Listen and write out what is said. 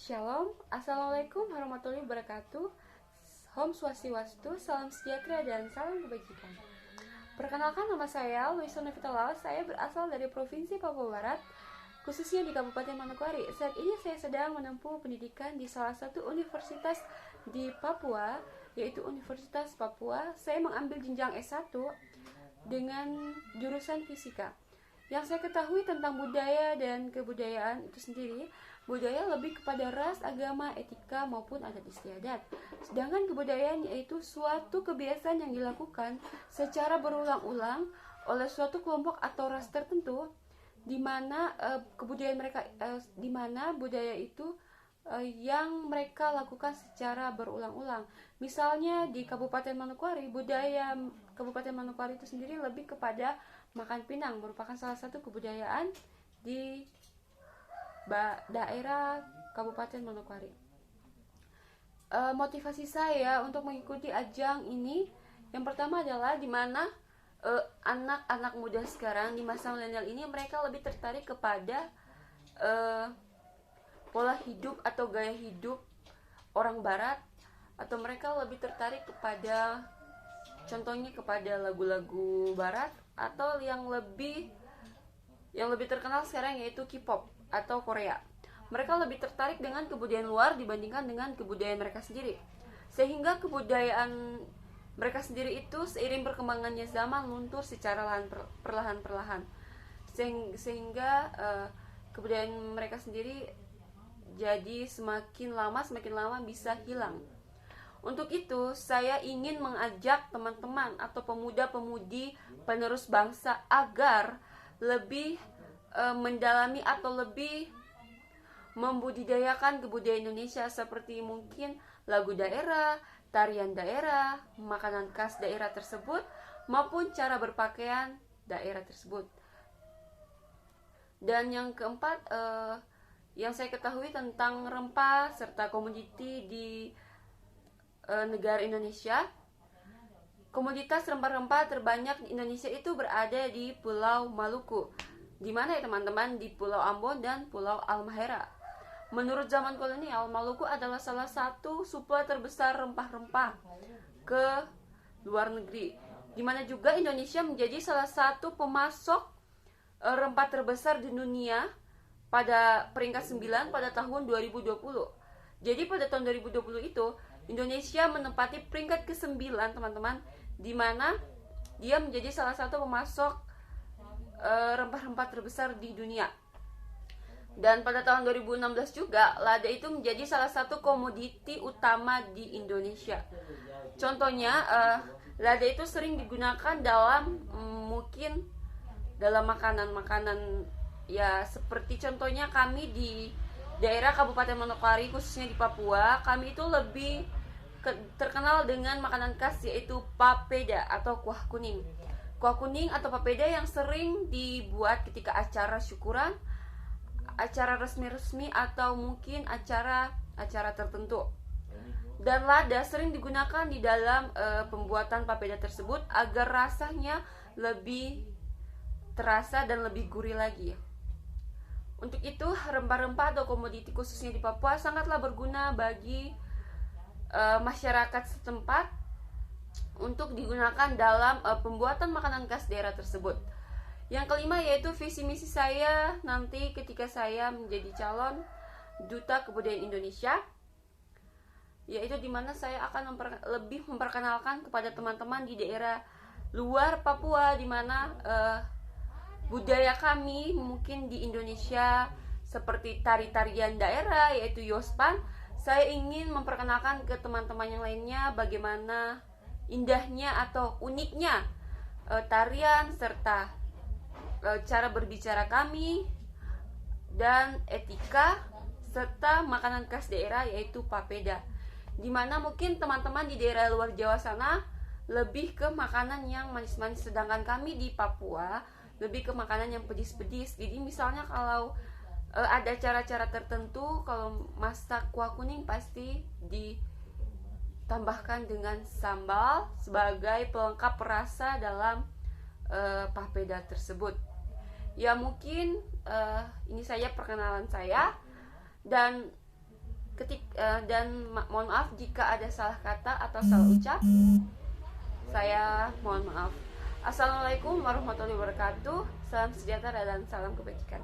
Shalom, Assalamualaikum warahmatullahi wabarakatuh. Om Swastiastu, salam sejahtera dan salam kebajikan. Perkenalkan, nama saya Luisa Novita Laos. Saya berasal dari Provinsi Papua Barat, khususnya di Kabupaten Manokwari. Saat ini saya sedang menempuh pendidikan di salah satu universitas di Papua, yaitu Universitas Papua. Saya mengambil jenjang S1 dengan jurusan fisika. Yang saya ketahui tentang budaya dan kebudayaan itu sendiri, budaya lebih kepada ras, agama, etika, maupun adat istiadat. Sedangkan kebudayaan yaitu suatu kebiasaan yang dilakukan secara berulang-ulang oleh suatu kelompok atau ras tertentu, di mana kebudayaan mereka, di mana budaya itu yang mereka lakukan secara berulang-ulang. Misalnya di Kabupaten Manokwari, budaya Kabupaten Manokwari itu sendiri lebih kepada makan pinang, merupakan salah satu kebudayaan di daerah Kabupaten Manokwari. Motivasi saya untuk mengikuti ajang ini, yang pertama adalah di mana anak-anak muda sekarang di masa milenial ini mereka lebih tertarik kepada pola hidup atau gaya hidup orang barat, atau mereka lebih tertarik kepada contohnya kepada lagu-lagu barat, atau yang lebih terkenal sekarang yaitu K-pop atau Korea. Mereka lebih tertarik dengan kebudayaan luar dibandingkan dengan kebudayaan mereka sendiri, sehingga kebudayaan mereka sendiri itu seiring perkembangannya zaman luntur secara perlahan-perlahan, sehingga kebudayaan mereka sendiri jadi semakin lama bisa hilang. Untuk itu, saya ingin mengajak teman-teman atau pemuda-pemudi penerus bangsa agar lebih mendalami atau lebih membudidayakan kebudayaan Indonesia, seperti mungkin lagu daerah, tarian daerah, makanan khas daerah tersebut, maupun cara berpakaian daerah tersebut. Dan yang keempat, yang saya ketahui tentang rempah serta komoditi di negara Indonesia, komoditas rempah-rempah terbanyak di Indonesia itu berada di Pulau Maluku. Di mana ya teman-teman? Di Pulau Ambon dan Pulau Halmahera. Menurut zaman kolonial, Maluku adalah salah satu suplai terbesar rempah-rempah ke luar negeri. Di mana juga Indonesia menjadi salah satu pemasok rempah terbesar di dunia pada peringkat 9 pada tahun 2020. Jadi pada tahun 2020 itu Indonesia menempati peringkat ke-9, teman-teman, di mana dia menjadi salah satu pemasok rempah-rempah terbesar di dunia. Dan pada tahun 2016 juga, lada itu menjadi salah satu komoditi utama di Indonesia. Contohnya, lada itu sering digunakan dalam mungkin dalam makanan-makanan, ya seperti contohnya kami di daerah Kabupaten Manokwari, khususnya di Papua, kami itu lebih terkenal dengan makanan khas yaitu papeda atau kuah kuning. Kuah kuning atau papeda yang sering dibuat ketika acara syukuran, acara resmi-resmi, atau mungkin acara tertentu. Dan lada sering digunakan di dalam pembuatan papeda tersebut agar rasanya lebih terasa dan lebih gurih lagi. Untuk itu, rempah-rempah atau komoditi khususnya di Papua sangatlah berguna bagi masyarakat setempat untuk digunakan dalam pembuatan makanan khas daerah tersebut. Yang kelima yaitu visi misi saya nanti ketika saya menjadi calon duta kebudayaan Indonesia, yaitu dimana saya akan lebih memperkenalkan kepada teman-teman di daerah luar Papua, dimana budaya kami mungkin di Indonesia seperti tari-tarian daerah yaitu Yospan. Saya ingin memperkenalkan ke teman-teman yang lainnya bagaimana indahnya atau uniknya tarian serta cara berbicara kami dan etika serta makanan khas daerah yaitu papeda. Dimana mungkin teman-teman di daerah luar Jawa sana lebih ke makanan yang manis-manis, sedangkan kami di Papua lebih ke makanan yang pedis-pedis. Jadi misalnya kalau ada cara-cara tertentu, kalau masak kuah kuning pasti ditambahkan dengan sambal sebagai pelengkap rasa dalam papeda tersebut. Ya mungkin ini saja perkenalan saya, dan mohon maaf jika ada salah kata atau salah ucap. Saya mohon maaf. Assalamualaikum warahmatullahi wabarakatuh. Salam sejahtera dan salam kebajikan.